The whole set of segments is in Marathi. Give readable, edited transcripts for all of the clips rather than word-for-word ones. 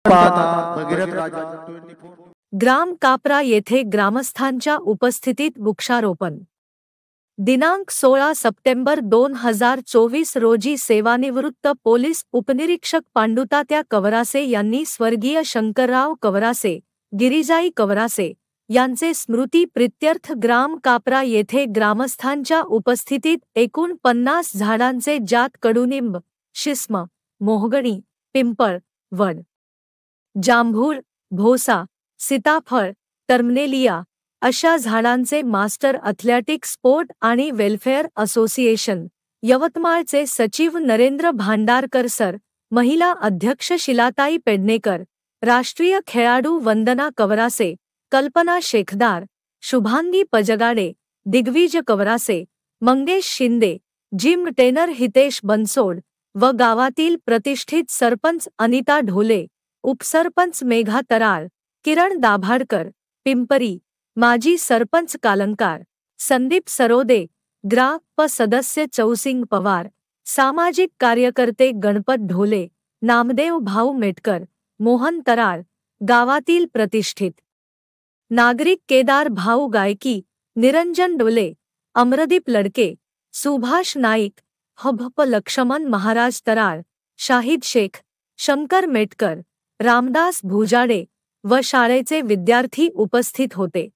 पाहता भगीरथ राजा 24। ग्राम कापरा येथे ग्रामस्थांच्या उपस्थितीत वृक्षारोपण। दिनांक 16 सप्टेंबर 2024 रोजी सेवानिवृत्त पोलीस उपनिरीक्षक पांडुतात्या कवरासे यांनी स्वर्गीय शंकरराव कवरासे, गिरिजाई कवरासे यांचे स्मृती प्रित्यर्थ ग्राम कापरा येथे ग्रामस्थांच्या उपस्थितीत एकूण 50 झाडांचे ज्यात कडुनिंब, शिस्म, मोहगणी, पिंपळ, वड, जांभूळ, भोसा, सीताफळ, टर्मनेलिया अशा झाडांचे मास्टर अथलेटिक स्पोर्ट आणि वेलफेअर असोसिएशन, यवतमाळचे सचिव नरेंद्र भांडारकर सर, महिला अध्यक्ष शिलाताई पेडणेकर, राष्ट्रीय खेळाडू वंदना कवरासे, कल्पना शेखदार, शुभांगी पजगाडे, दिग्विजय कवरासे, मंगेश शिंदे, जिम ट्रेनर हितेश बनसोड व गावातील प्रतिष्ठित सरपंच अनिता ढोले, उपसरपंच मेघा तराळ, किरण दाभाडकर, पिंपरी, माजी सरपंच कालंकार, संदीप सरोदे, ग्राप सदस्य चौसिंग पवार, सामाजिक कार्यकर्ते गणपत ढोले, नामदेव भाऊ मेटकर, मोहन तराळ, गावातील प्रतिष्ठित नागरिक केदार भाऊ गायकी, निरंजन डोले, अमरदीप लडके, सुभाष नाईक, हभप लक्ष्मण महाराज तराळ, शाहिद शेख, शंकर मेटकर, रामदास भुजाडे व शाळेचे विद्यार्थी उपस्थित होते।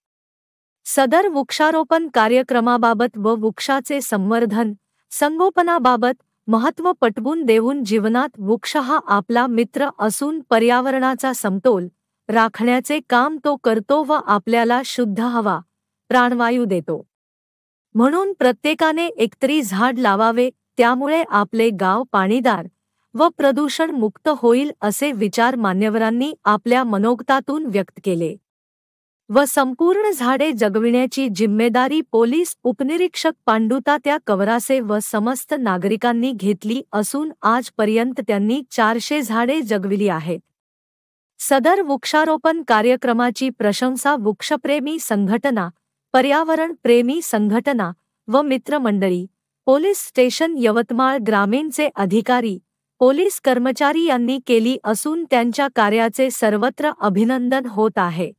सदर वृक्षारोपण कार्यक्रमाबाबत व वृक्षाचे संवर्धन, संगोपनाबाबत महत्त्व पटवून देऊन जीवनात वृक्ष हा आपला मित्र असून पर्यावरणाचा समतोल राखण्याचे काम तो करतो व आपल्याला शुद्ध हवा, प्राणवायू देतो। म्हणून प्रत्येकाने एकतरी झाड लावावे, त्यामुळे आपले गाव पाणीदार व प्रदूषण मुक्त होईल असे विचार मान्यवरांनी आपल्या मनोगतातून व्यक्त केले व संपूर्ण झाडे जगविण्याची जिम्मेदारी पोलीस उपनिरीक्षक पांडुतात्या कवरासे व समस्त नागरिकांनी घेतली असून आजपर्यंत त्यांनी 400 झाडे जगविली आहेत। सदर वृक्षारोपण कार्यक्रमाची प्रशंसा वृक्षप्रेमी संघटना, पर्यावरण प्रेमी संघटना व मित्रमंडळी, पोलीस स्टेशन यवतमाळ ग्रामीणचे अधिकारी, पोलीस कर्मचारी यांनी केली असून त्यांच्या कार्याचे सर्वत्र अभिनंदन होत आहे।